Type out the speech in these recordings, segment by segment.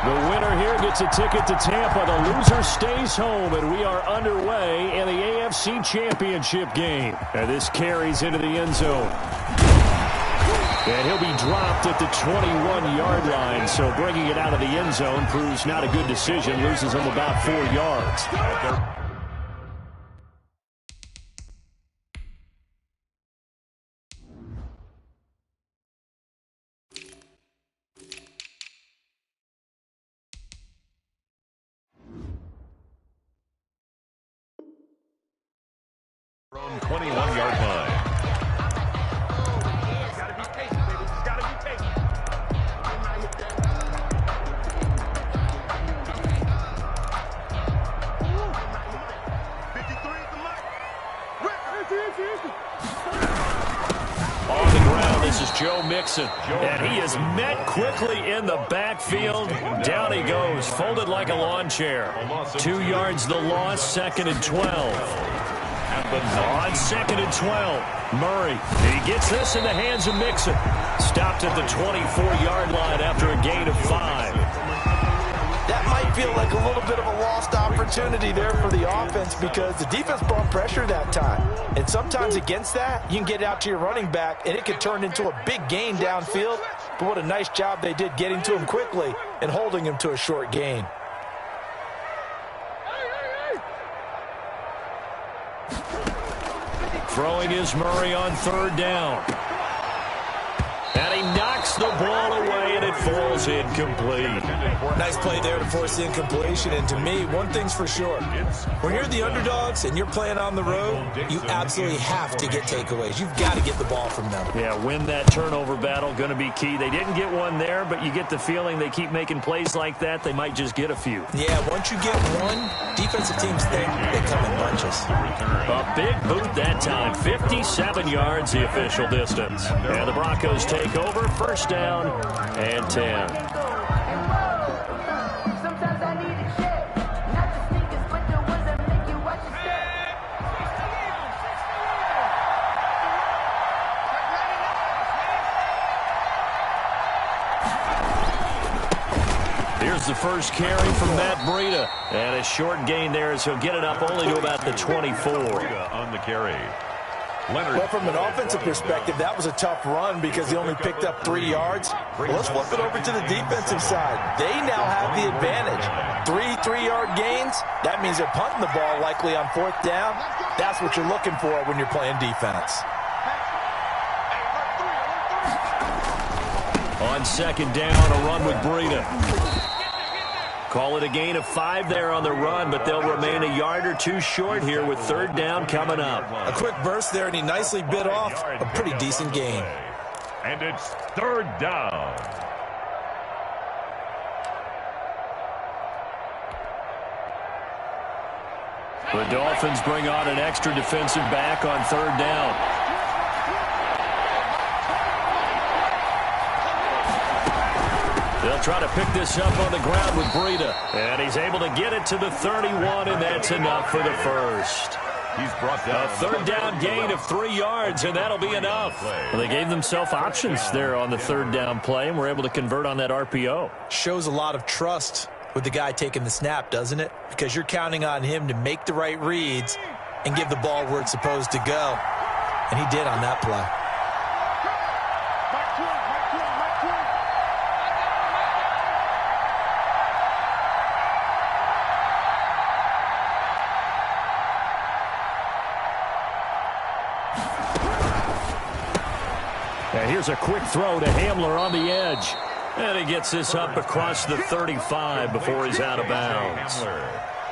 The winner here gets a ticket to Tampa. The loser stays home, and we are underway in the AFC Championship game. And this carries into the end zone. And he'll be dropped at the 21-yard line, so bringing it out of the end zone proves not a good decision. Loses him about 4 yards. From 21-yard line. On the ground, this is Joe Mixon. And he is met quickly in the backfield. Down he goes, folded like a lawn chair. 2 yards the loss, 2nd and 12. On 2nd and 12, Murray. He gets this in the hands of Mixon. Stopped at the 24-yard line after a gain of 5. That might feel like a little bit of a lost opportunity there for the offense because the defense brought pressure that time. And sometimes against that, you can get out to your running back, and it could turn into a big gain downfield. But what a nice job they did getting to him quickly and holding him to a short gain. Throwing is Murray on 3rd down. And he knocks the ball away, and it falls incomplete. Nice play there to force the incompletion. And to me, one thing's for sure. When you're the underdogs and you're playing on the road, you absolutely have to get takeaways. You've got to get the ball from them. Yeah, win that turnover battle, going to be key. They didn't get one there, but you get the feeling they keep making plays like that, they might just get a few. Yeah, once you get one, defensive teams think they come in bunches. A big boot that time. 57 yards, the official distance. And the Broncos take over, 1st down and 10. Here's the first carry from Matt Breida. And a short gain there as he'll get it up only to about the 24. On the carry. Well, from an offensive perspective, that was a tough run because he only picked up 3 yards. Well, let's flip it over to the defensive side. They now have the advantage. 3 3-yard gains, that means they're punting the ball likely on 4th down. That's what you're looking for when you're playing defense. On 2nd down, a run with Breida. Call it a gain of 5 there on the run, but they'll remain a yard or 2 short here with 3rd down coming up. A quick burst there, and he nicely bit off a pretty decent gain. And it's 3rd down. The Dolphins bring on an extra defensive back on 3rd down. They'll try to pick this up on the ground with Breida. And he's able to get it to the 31, and that's enough for the first. He's brought down a 3rd down gain of 3 yards, and that'll be enough. Well, they gave themselves options there on the 3rd down play, and were able to convert on that RPO. Shows a lot of trust with the guy taking the snap, doesn't it? Because you're counting on him to make the right reads and give the ball where it's supposed to go. And he did on that play. And here's a quick throw to Hamler on the edge. And he gets this up across the 35 before he's out of bounds.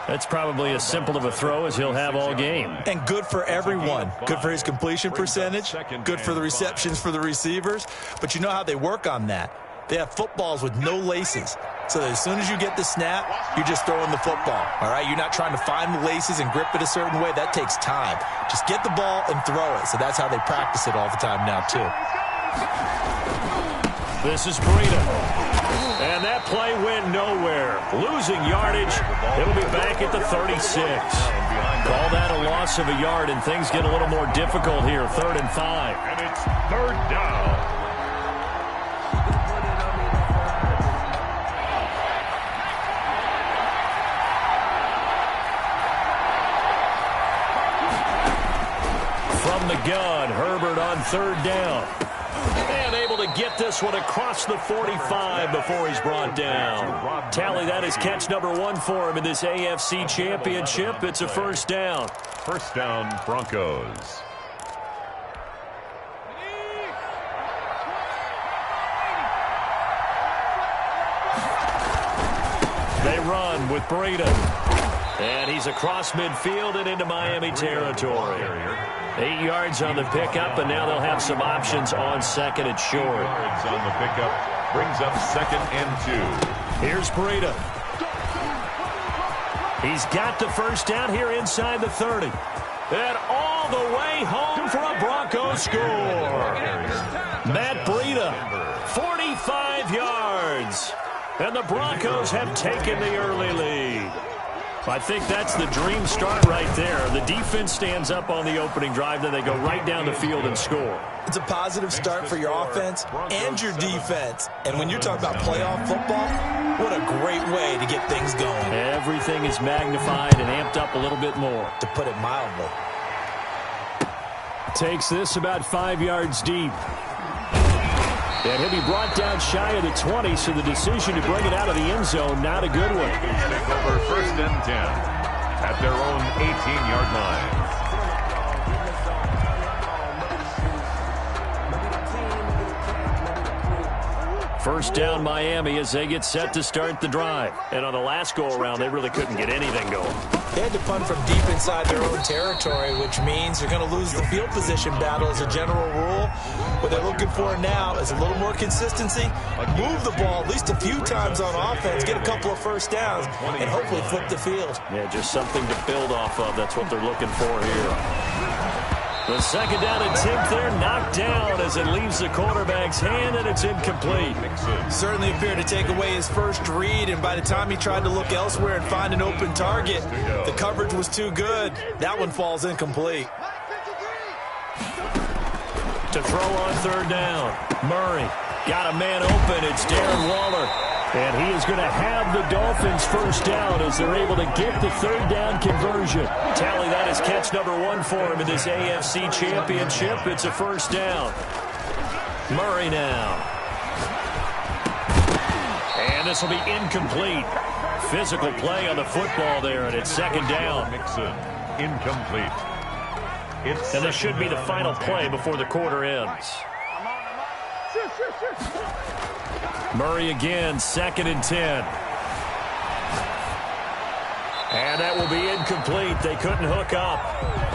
That's probably as simple of a throw as he'll have all game. And good for everyone. Good for his completion percentage. Good for the receptions for the receivers. But you know how they work on that. They have footballs with no laces. So that as soon as you get the snap, you're just throwing the football. All right? You're not trying to find the laces and grip it a certain way. That takes time. Just get the ball and throw it. So that's how they practice it all the time now, too. This is Breida. And that play went nowhere. Losing yardage. It'll be back at the 36. Call that a loss of a yard, and things get a little more difficult here. 3rd and 5. And it's 3rd down. from the gun. Herbert on third down. And able to get this one across the 45 before he's brought down. Tally, that is catch number 1 for him in this AFC Championship. It's a first down. First down, Broncos. They run with Breida. And he's across midfield and into Miami territory. 8 yards on the pickup, and now they'll have some options on second and short. 8 yards on the pickup brings up second and 2. Here's Breida. He's got the first down here inside the 30. And all the way home for a Broncos score. Matt Breida, 45 yards. And the Broncos have taken the early lead. I think that's the dream start right there. The defense stands up on the opening drive, then they go right down the field and score. It's a positive start for your offense and your defense. And when you're talking about playoff football, what a great way to get things going. Everything is magnified and amped up a little bit more. To put it mildly. Takes this about 5 yards deep. And he'll be brought down shy of the 20, so the decision to bring it out of the end zone, not a good one. Take over first and 10 at their own 18-yard line. First down Miami as they get set to start the drive. And on the last go-around, they really couldn't get anything going. They had to punt from deep inside their own territory, which means they're going to lose the field position battle as a general rule. What they're looking for now is a little more consistency, move the ball at least a few times on offense, get a couple of first downs, and hopefully flip the field. Yeah, just something to build off of. That's what they're looking for here. The second down attempt there knocked down as it leaves the quarterback's hand, and it's incomplete. Certainly appeared to take away his first read, and by the time he tried to look elsewhere and find an open target, the coverage was too good. That one falls incomplete. To throw on third down, Murray got a man open. It's Darren Waller. And he is going to have the Dolphins first down as they're able to get the third down conversion. Tally, that is catch number 1 for him in this AFC Championship. It's a first down. Murray now. And this will be incomplete. Physical play on the football there, and it's second down. Incomplete. And this should be the final play before the quarter ends. Murray again, second and 10. And that will be incomplete. They couldn't hook up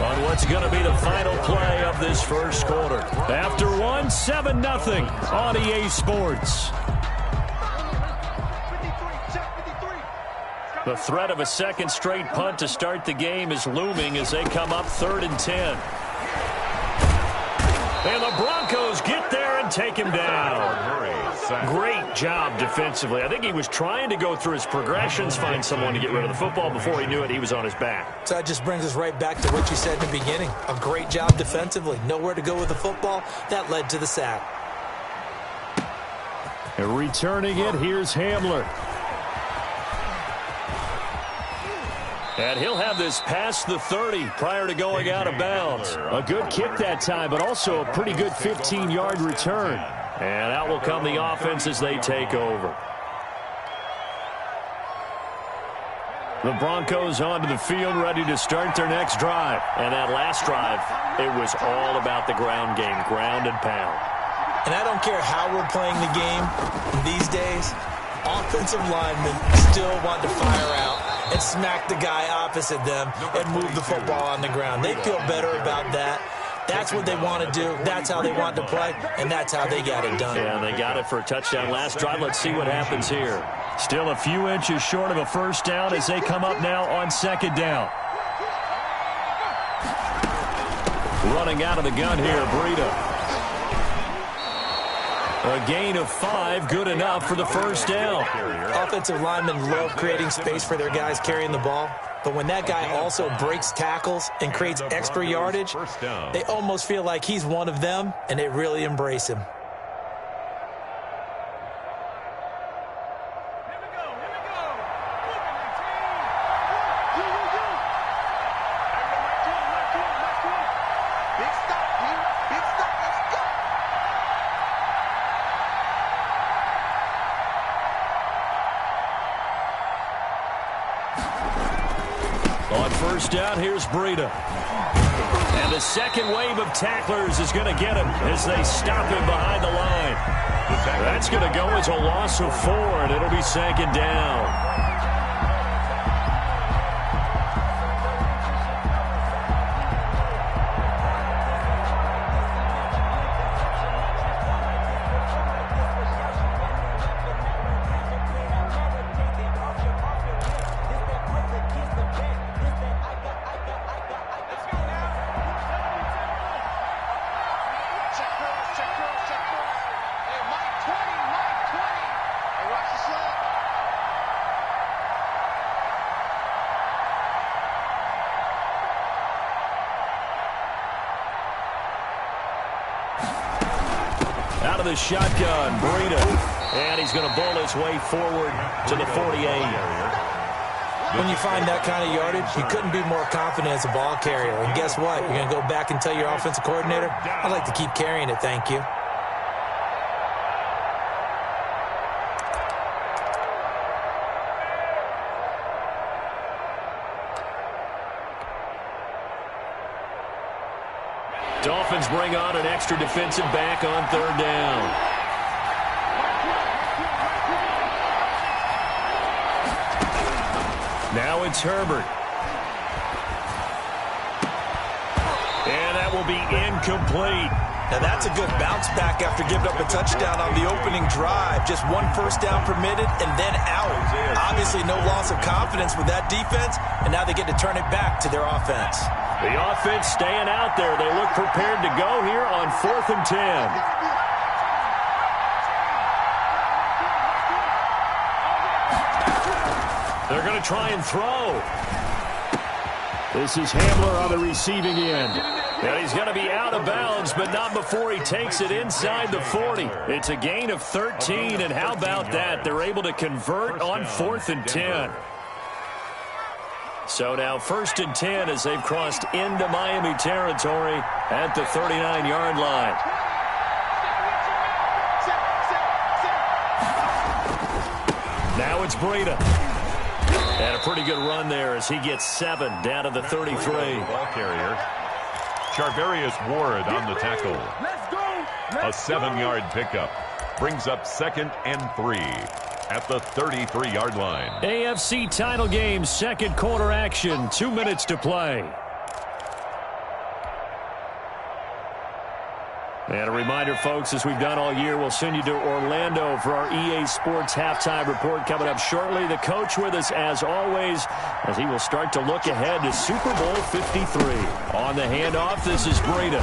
on what's going to be the final play of this first quarter. After one, 7-0 on EA Sports. The threat of a second straight punt to start the game is looming as they come up 3rd and 10. And the Broncos get there and take him down. Great job defensively. I think he was trying to go through his progressions, find someone to get rid of the football. Before he knew it, he was on his back. So that just brings us right back to what you said in the beginning. A great job defensively. Nowhere to go with the football. That led to the sack. And returning it, here's Hamler. And he'll have this past the 30 prior to going out of bounds. A good kick that time, but also a pretty good 15-yard return. And out will come the offense as they take over. The Broncos onto the field, ready to start their next drive. And that last drive, it was all about the ground game, ground and pound. And I don't care how we're playing the game these days, offensive linemen still want to fire out and smack the guy opposite them and move the football on the ground. They feel better about that. That's what they want to do. That's how they want to play, and that's how they got it done. Yeah, they got it for a touchdown last drive. Let's see what happens here. Still a few inches short of a first down as they come up now on second down. Running out of the gun here, Breida. A gain of 5, good enough for the first down. Offensive linemen love creating space for their guys carrying the ball. But when that guy also breaks tackles and creates extra yardage, they almost feel like he's one of them, and they really embrace him. Big stop. first down. Here's Breida. And the second wave of tacklers is going to get him as they stop him behind the line. That's going to go as a loss of 4, and it'll be second down. Out of the shotgun, Breida. And he's going to bowl his way forward to the 48. When you find that kind of yardage, you couldn't be more confident as a ball carrier. And guess what? You're going to go back and tell your offensive coordinator, I'd like to keep carrying it, thank you. Dolphins bring on an extra defensive back on third down. Now it's Herbert. And that will be incomplete. Now that's a good bounce back after giving up a touchdown on the opening drive. Just 1 first down permitted and then out. Obviously no loss of confidence with that defense, and now they get to turn it back to their offense. The offense staying out there. They look prepared to go here on 4th and 10. They're going to try and throw. This is Hamler on the receiving end. And he's going to be out of bounds, but not before he takes it inside the 40. It's a gain of 13, and how about that? They're able to convert on 4th and 10. So now 1st and 10 as they've crossed into Miami territory at the 39-yard line. Now it's Breida. And a pretty good run there as he gets 7 down to the 33. Ball carrier. Charvarius Ward on the tackle. A 7-yard pickup. Brings up 2nd and 3. At the 33-yard line. AFC title game, second quarter action. 2 minutes to play. And a reminder, folks, as we've done all year, we'll send you to Orlando for our EA Sports halftime report coming up shortly. The coach with us, as always, as he will start to look ahead to Super Bowl 53. On the handoff, this is Breida.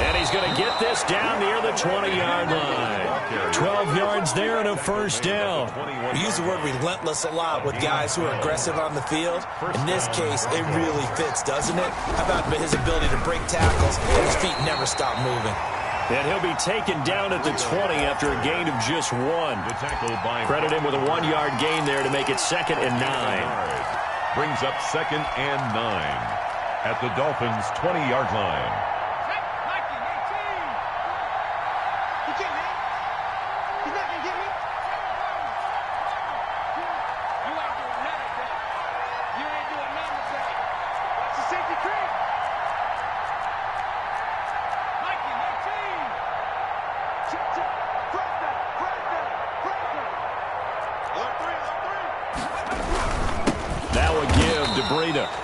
And he's going to get this down near the 20-yard line. 12 yards there and a first down. We use the word relentless a lot with guys who are aggressive on the field. In this case, it really fits, doesn't it? How about his ability to break tackles and his feet never stop moving? And he'll be taken down at the 20 after a gain of just 1. Credit him with a 1-yard gain there to make it 2nd and 9. Brings up 2nd and 9 at the Dolphins' 20-yard line.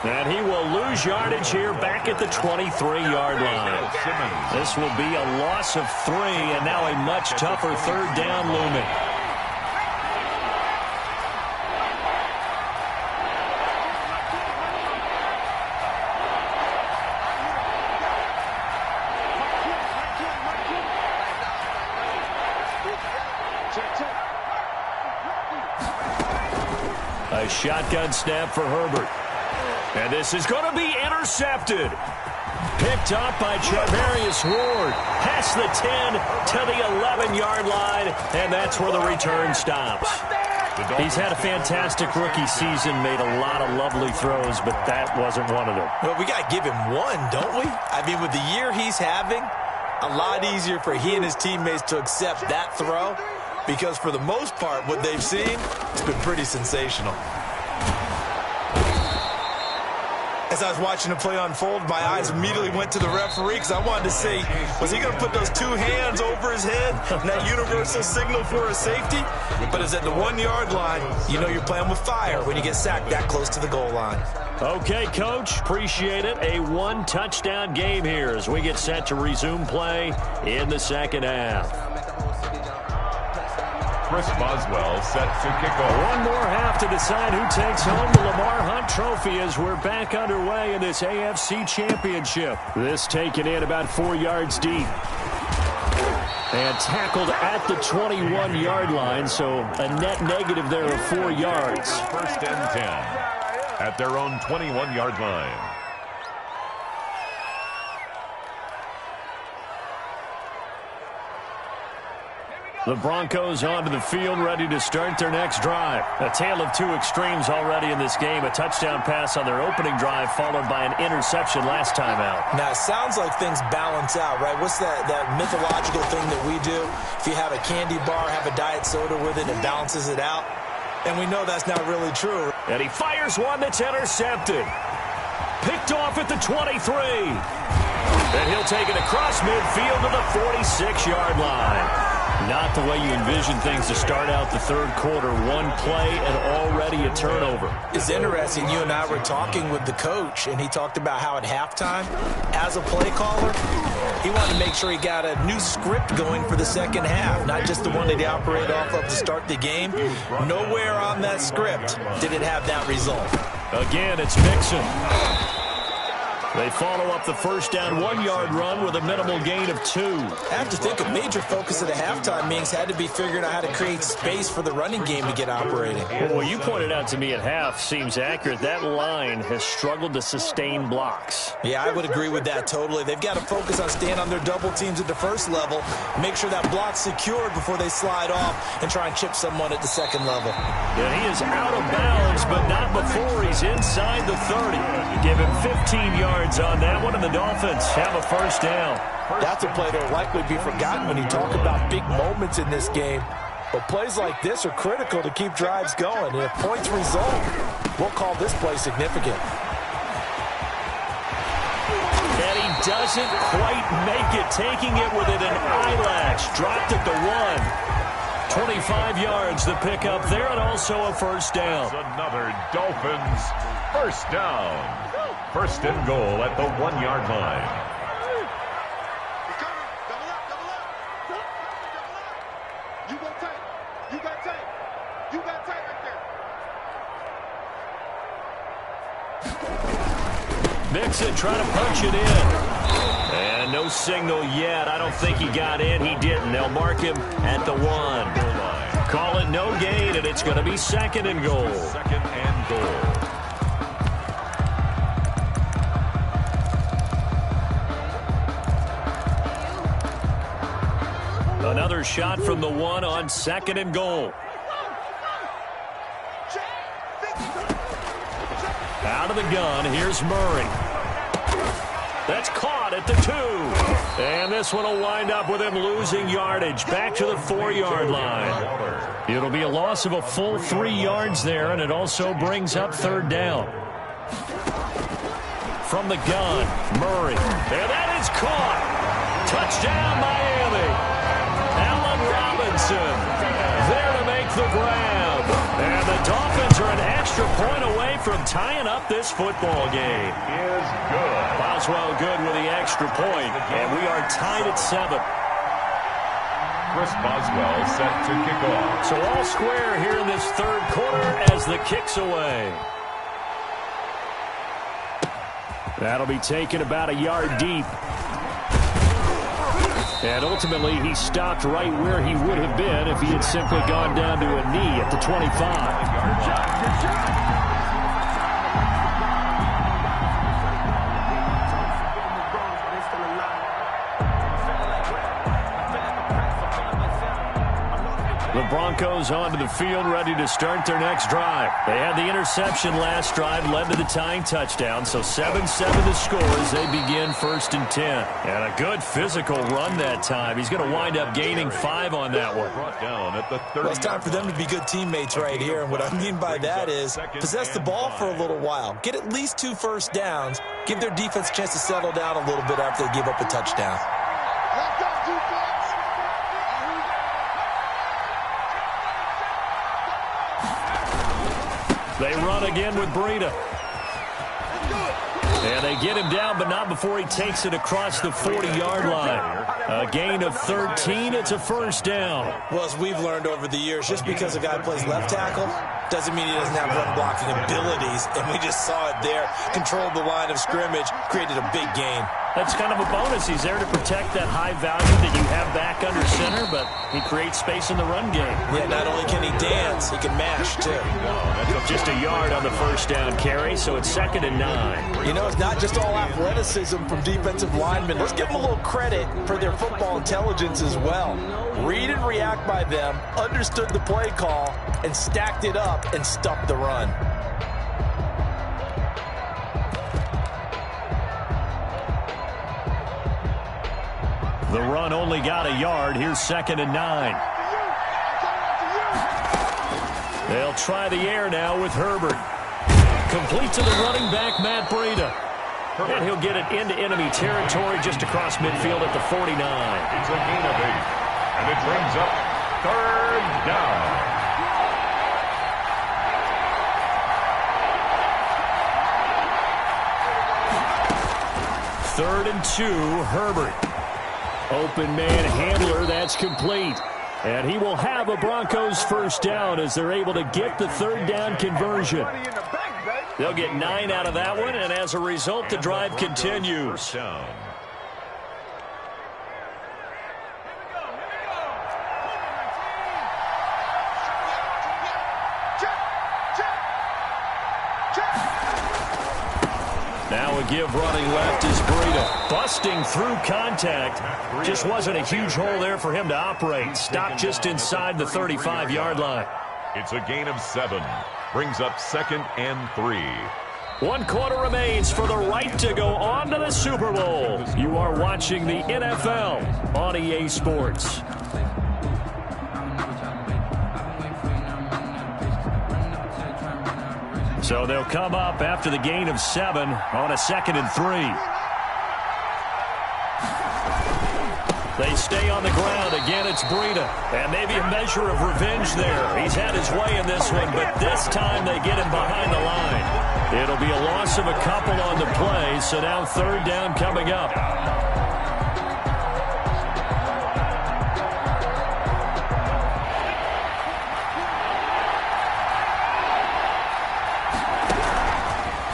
And he will lose yardage here back at the 23-yard line. This will be a loss of 3, and now a much tougher third down looming. A shotgun snap for Herbert. And this is going to be intercepted. Picked up by Charvarius Ward. Past the 10 to the 11-yard line. And that's where the return stops. He's had a fantastic rookie season, made a lot of lovely throws, but that wasn't one of them. Well, we got to give him one, don't we? I mean, with the year he's having, a lot easier for he and his teammates to accept that throw, because for the most part, what they've seen, it's been pretty sensational. As I was watching the play unfold, my eyes immediately went to the referee because I wanted to see, was he going to put those two hands over his head and that universal signal for a safety? But it's at the 1 yard line. You know you're playing with fire when you get sacked that close to the goal line. Okay, Coach, appreciate it. A one-touchdown game here as we get set to resume play in the second half. Chris Boswell set to kick off. One more half to decide who takes home the Lamar Hunt Trophy as we're back underway in this AFC Championship. This taken in about 4 yards deep. And tackled at the 21-yard line, so a net negative there of 4 yards. First and 10 at their own 21-yard line. The Broncos onto the field, ready to start their next drive. A tale of two extremes already in this game. A touchdown pass on their opening drive, followed by an interception last time out. Now, it sounds like things balance out, right? What's that mythological thing that we do? If you have a candy bar, have a diet soda with it, it balances it out. And we know that's not really true. And he fires one that's intercepted. Picked off at the 23. And he'll take it across midfield to the 46-yard line. Not the way you envision things to start out the third quarter. One play and already a turnover. It's interesting. You and I were talking with the coach, and he talked about how at halftime, as a play caller, he wanted to make sure he got a new script going for the second half, not just the one that he operated off of to start the game. Nowhere on that script did it have that result. Again, it's Mixon. They follow up the first down 1 yard run with a minimal gain of 2. I have to think a major focus of the halftime meetings had to be figuring out how to create space for the running game to get operating. Well, what you pointed out to me at half seems accurate. That line has struggled to sustain blocks. Yeah, I would agree with that totally. They've got to focus on staying on their double teams at the first level, make sure that block's secured before they slide off and try and chip someone at the second level. Yeah, he is out of bounds, but not before he's inside the 30. Give him 15 yards on that one, and the Dolphins have a first down. That's a play that will likely be forgotten when you talk about big moments in this game. But plays like this are critical to keep drives going. And if points result, we'll call this play significant. And he doesn't quite make it, taking it within an eyelash. Dropped at the 1. 25 yards the pickup there, and also a first down. Another Dolphins first down. First and goal at the 1 yard line. You got tight. You got tight. You got tight right there. Mixon trying to punch it in. And no signal yet. I don't think he got in. He didn't. They'll mark him at the 1. Call it no gain, and it's going to be second and goal. Second and goal. Another shot from the 1 on second and goal. Out of the gun, here's Murray. That's caught at the 2. And this one will wind up with him losing yardage back to the 4 yard line. It'll be a loss of a full 3 yards there, and it also brings up third down. From the gun, Murray. And that is caught. Touchdown, Miami. There to make the grab. And the Dolphins are an extra point away from tying up this football game. Is good. Boswell good with the extra point, and we are tied at 7. Chris Boswell set to kick off. So all square here in this third quarter as the kick's away. That'll be taken about a yard deep. And ultimately, he stopped right where he would have been if he had simply gone down to a knee at the 25. The Broncos onto the field, ready to start their next drive. They had the interception last drive, led to the tying touchdown, so 7-7 the score as they begin 1st and 10. And a good physical run that time. He's going to wind up gaining 5 on that one. Well, it's time for them to be good teammates right here, and what I mean by that is possess the ball for a little while, get at least 2 first downs, give their defense a chance to settle down a little bit after they give up a touchdown. They run again with Breida. And they get him down, but not before he takes it across the 40-yard line. A gain of 13. It's a first down. Well, as we've learned over the years, just because a guy plays left tackle doesn't mean he doesn't have run-blocking abilities. And we just saw it there. Controlled the line of scrimmage, created a big gain. That's kind of a bonus. He's there to protect that high value that you have back under center, but he creates space in the run game. Yeah, not only can he dance, he can mash, too. Just a yard on the first down carry, so it's 2nd and 9. You know, it's not just all athleticism from defensive linemen. Let's give them a little credit for their football intelligence as well. Read and react by them, understood the play call, and stacked it up and stuffed the run. The run only got a yard. Here's 2nd and 9. They'll try the air now with Herbert. Complete to the running back, Matt Breida. And he'll get it into enemy territory just across midfield at the 49. It's a gain of 8. And it brings up 3rd down. Third and 2, Herbert. Open man handler, that's complete. And he will have a Broncos first down as they're able to get the 3rd down conversion. They'll get 9 out of that one, and as a result, the drive continues. Now a give running left is Breida. Busting through contact. Just wasn't a huge hole there for him to operate. Stopped just inside the 35-yard line. It's a gain of 7. Brings up 2nd and 3. 1 quarter remains for the right to go on to the Super Bowl. You are watching the NFL on EA Sports. So they'll come up after the gain of 7 on a 2nd and 3. They stay on the ground. Again, it's Breida. And maybe a measure of revenge there. He's had his way in this one, but this time they get him behind the line. It'll be a loss of a couple on the play, so now 3rd down coming up.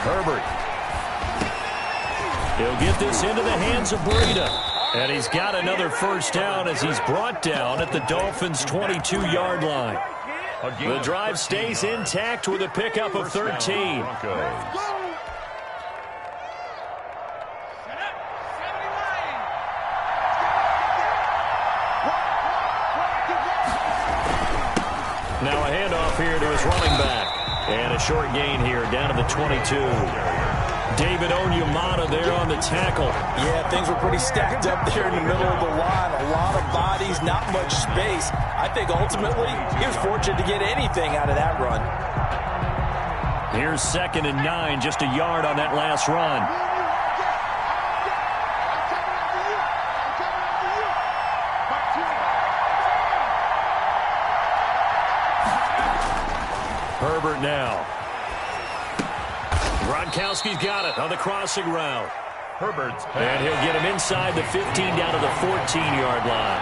Herbert. He'll get this into the hands of Breida. And he's got another first down as he's brought down at the Dolphins' 22-yard line. The drive stays intact with a pickup of 13. Now a handoff here to his running back. And a short gain here down to the 22. David Onyemata there on the tackle. Yeah, things were pretty stacked up there in the middle of the line. A lot of bodies, not much space. I think ultimately he was fortunate to get anything out of that run. Here's 2nd and 9, just a yard on that last run. Herbert now. Gronkowski's got it on the crossing route. Herbert's pass. And he'll get him inside the 15 down to the 14-yard line.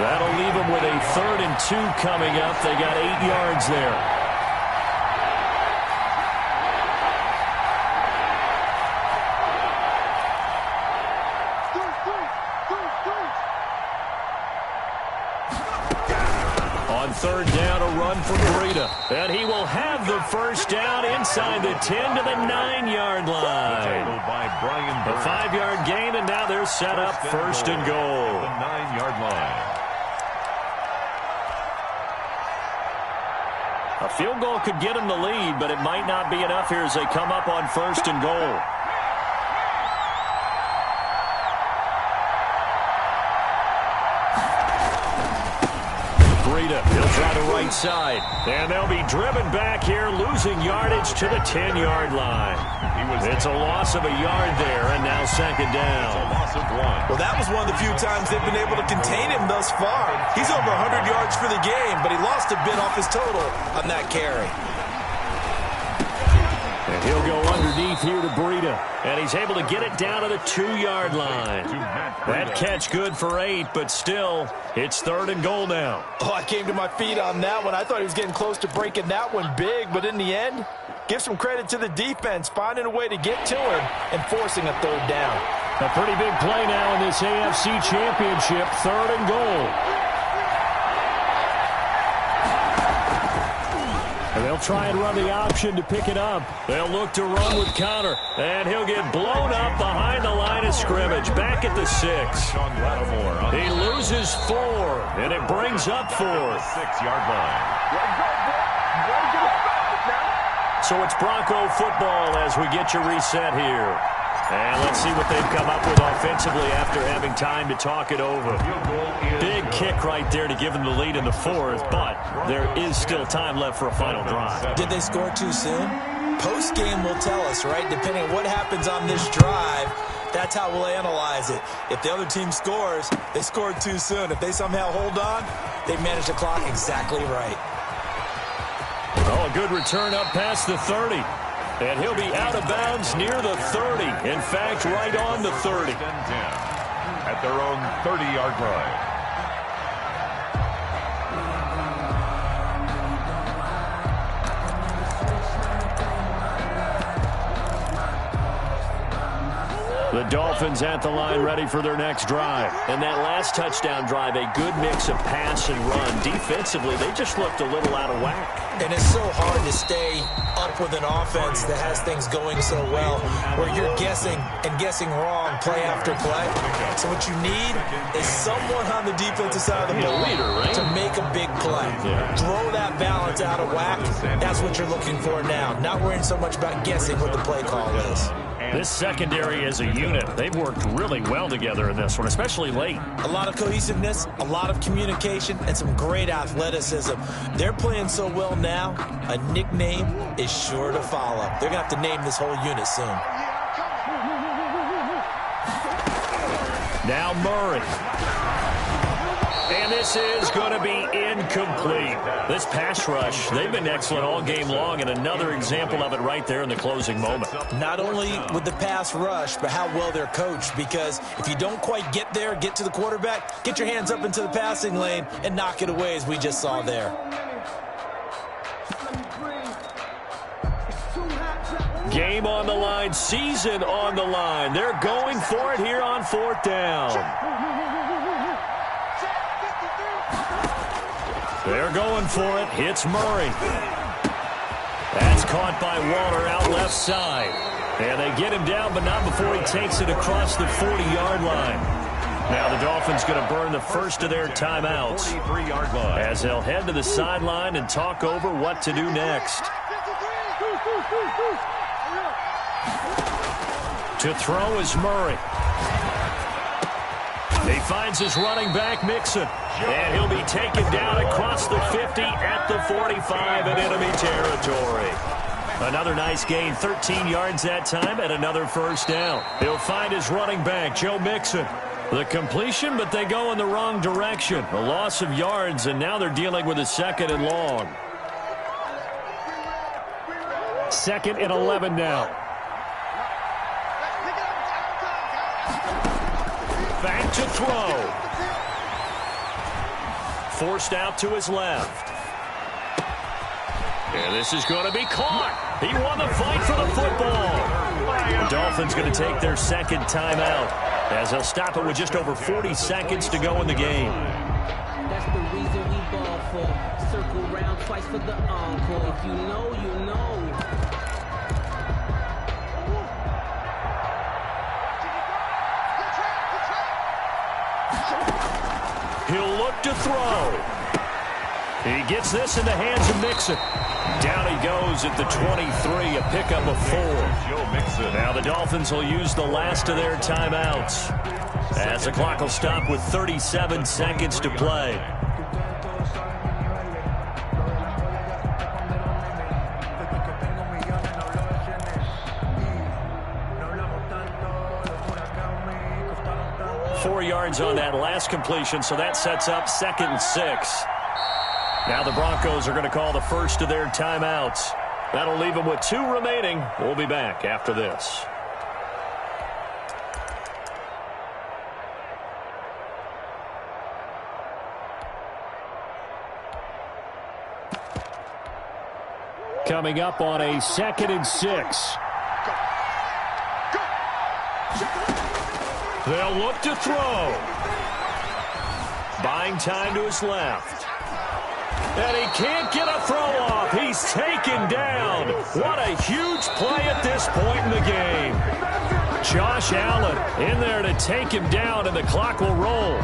That'll leave him with a 3rd and 2 coming up. They got 8 yards there. On 3rd down, a run from Breida. And he will have the first down inside the 10 to the 9-yard line. A 5-yard gain, and now they're set up 1st and goal. The 9-yard line. A field goal could get them the lead, but it might not be enough here as they come up on 1st and goal. He'll try the right side. And they'll be driven back here, losing yardage to the 10-yard line. It's a loss of a yard there, and now 2nd down. It's a loss of 1. Well, that was one of the few times they've been able to contain him thus far. He's over 100 yards for the game, but he lost a bit off his total on that carry. And he'll go underneath here to Breida. And he's able to get it down to the 2-yard line. That catch good for 8, but still, it's 3rd and goal now. Oh, I came to my feet on that one. I thought he was getting close to breaking that one big, but in the end, give some credit to the defense, finding a way to get to him and forcing a 3rd down. A pretty big play now in this AFC Championship, 3rd and goal. And they'll try and run the option to pick it up. They'll look to run with counter. And he'll get blown up behind the line of scrimmage. Back at the 6. He loses 4. And it brings up 4. 6-yard line. So it's Bronco football as we get you reset here. And let's see what they've come up with offensively after having time to talk it over. Big kick right there to give them the lead in the 4th, but there is still time left for a final drive. Did they score too soon? Post-game will tell us, right? Depending on what happens on this drive, that's how we'll analyze it. If the other team scores, they scored too soon. If they somehow hold on, they manage the clock exactly right. Oh, a good return up past the 30. And he'll be out of bounds near the 30. In fact, right on the 30. At their own 30-yard line. The Dolphins at the line ready for their next drive. And that last touchdown drive, a good mix of pass and run. Defensively, they just looked a little out of whack. And it's so hard to stay up with an offense that has things going so well, where you're guessing and guessing wrong play after play. So what you need is someone on the defensive side of the ball to make a big play. Throw that balance out of whack. That's what you're looking for now. Not worrying so much about guessing what the play call is. This secondary as a unit, they've worked really well together in this one, especially late. A lot of cohesiveness, a lot of communication, and some great athleticism. They're playing so well now, a nickname is sure to follow. They're going to have to name this whole unit soon. Now Murray. And this is going to be incomplete. This pass rush, they've been excellent all game long, and another example of it right there in the closing moment. Not only with the pass rush, but how well they're coached, because if you don't quite get there, get to the quarterback, get your hands up into the passing lane and knock it away as we just saw there. Game on the line, season on the line. They're going for it here on 4th down. They're going for it. It's Murray. That's caught by Waller out left side. And they get him down, but not before he takes it across the 40-yard line. Now the Dolphins going to burn the first of their timeouts as they'll head to the sideline and talk over what to do next. To throw is Murray. He finds his running back, Mixon. And he'll be taken down across the 50 at the 45 in enemy territory. Another nice gain, 13 yards that time, and another 1st down. He'll find his running back, Joe Mixon. The completion, but they go in the wrong direction. A loss of yards, and now they're dealing with a 2nd and long. 2nd and 11 now. Back to throw. Forced out to his left. And this is going to be caught. He won the fight for the football. The Dolphins going to take their 2nd timeout as they'll stop it with just over 40 seconds to go in the game. That's the reason we ball for. Circle round twice for the encore. If you know, you know. He'll look to throw. He gets this in the hands of Mixon. Down he goes at the 23, a pickup of 4. Now the Dolphins will use the last of their timeouts, as the clock will stop with 37 seconds to play. Four yards on that last completion, so that sets up 2nd and 6. Now the Broncos are going to call the first of their timeouts. That'll leave them with 2 remaining. We'll be back after this. Coming up on a 2nd and 6. They'll look to throw. Buying time to his left. And he can't get a throw off. He's taken down. What a huge play at this point in the game. Josh Allen in there to take him down, and the clock will roll.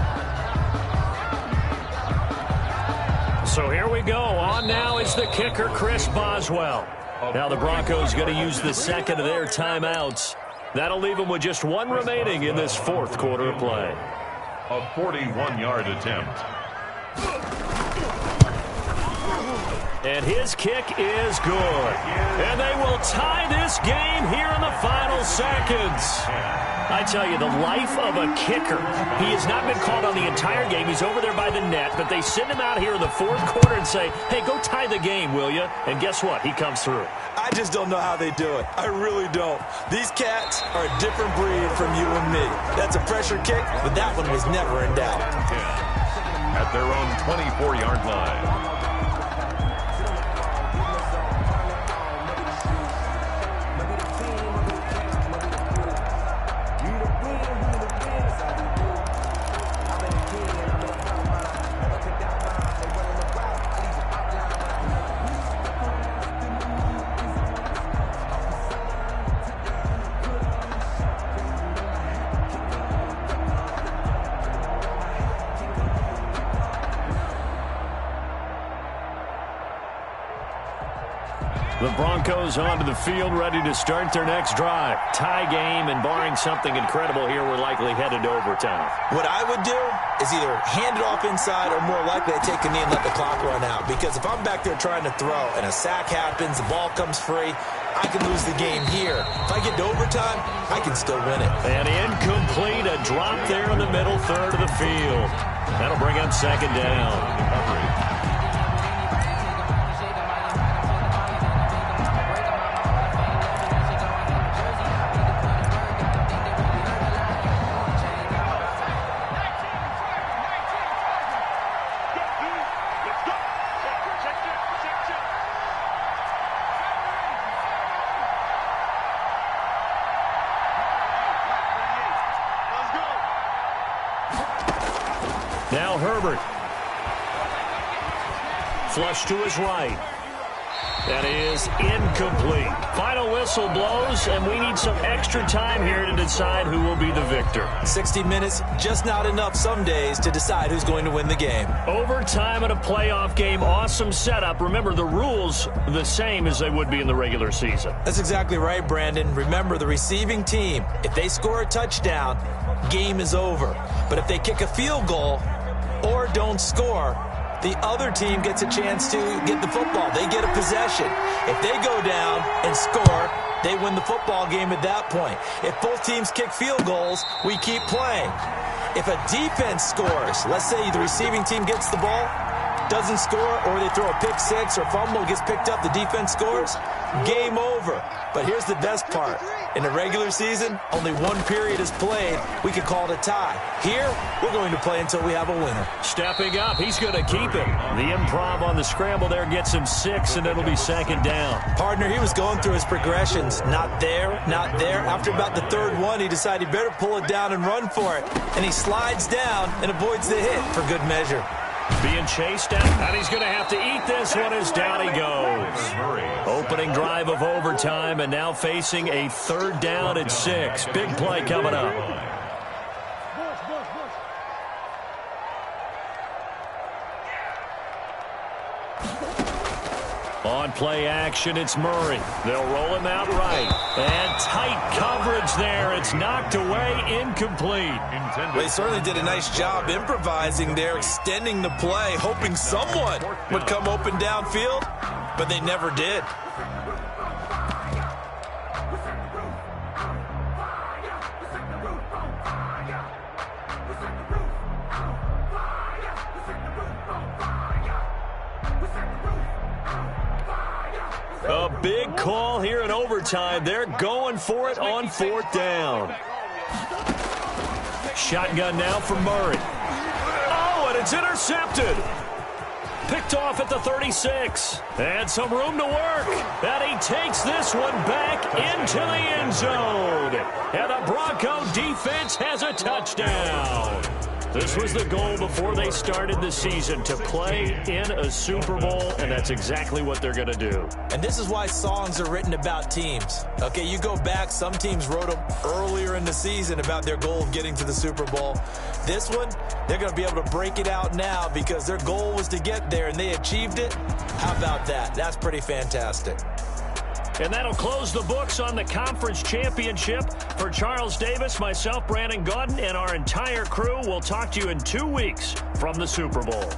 So here we go. On now is the kicker, Chris Boswell. Now the Broncos going to use the second of their timeouts. That'll leave them with just 1 remaining in this 4th quarter of play. A 41-yard attempt. And his kick is good. And they will tie this game here in the final seconds. I tell you, the life of a kicker. He has not been called on the entire game. He's over there by the net, but they send him out here in the 4th quarter and say, hey, go tie the game, will you? And guess what? He comes through. I just don't know how they do it. I really don't. These cats are a different breed from you and me. That's a pressure kick, but that one was never in doubt. At their own 24-yard line. The Broncos onto the field, ready to start their next drive. Tie game, and barring something incredible here, we're likely headed to overtime. What I would do is either hand it off inside or more likely to take a knee and let the clock run out. Because if I'm back there trying to throw and a sack happens, the ball comes free, I can lose the game here. If I get to overtime, I can still win it. And incomplete, a drop there in the middle third of the field. That'll bring up 2nd down. Now Herbert. Flush to his right. That is incomplete. Final whistle blows, and we need some extra time here to decide who will be the victor. 60 minutes, just not enough some days to decide who's going to win the game. Overtime in a playoff game, awesome setup. Remember, the rules the same as they would be in the regular season. That's exactly right, Brandon. Remember, the receiving team, if they score a touchdown, game is over. But if they kick a field goal or don't score, the other team gets a chance to get the football. They get a possession. If they go down and score, they win the football game at that point. If both teams kick field goals, we keep playing. If a defense scores, let's say the receiving team gets the ball, doesn't score, or they throw a pick six or fumble, gets picked up, the defense scores, game over. But here's the best part. In the regular season, only one period is played. We could call it a tie. Here, we're going to play until we have a winner. Stepping up, he's going to keep it. The improv on the scramble there gets him 6, and it'll be 2nd down. Partner, he was going through his progressions. Not there, not there. After about the 3rd one, he decided he better pull it down and run for it. And he slides down and avoids the hit for good measure. Being chased out, and he's going to have to eat this one as down he goes. Opening drive of overtime, and now facing a 3rd down and 6. Big play coming up. On play action, it's Murray. They'll roll him out right. And tight coverage there. It's knocked away, incomplete. They certainly did a nice job improvising there, extending the play, hoping someone would come open downfield, but they never did. A big call here in overtime. They're going for it on 4th down. Shotgun now for Murray. Oh, and it's intercepted. Picked off at the 36. And some room to work. And he takes this one back into the end zone. And the Bronco defense has a touchdown. This was the goal before they started the season, to play in a Super Bowl, and that's exactly what they're going to do. And this is why songs are written about teams. Okay, you go back, some teams wrote them earlier in the season about their goal of getting to the Super Bowl. This one, they're going to be able to break it out now because their goal was to get there, and they achieved it. How about that? That's pretty fantastic. And that'll close the books on the conference championship. For Charles Davis, myself, Brandon Gaudin, and our entire crew, we'll talk to you in 2 weeks from the Super Bowl.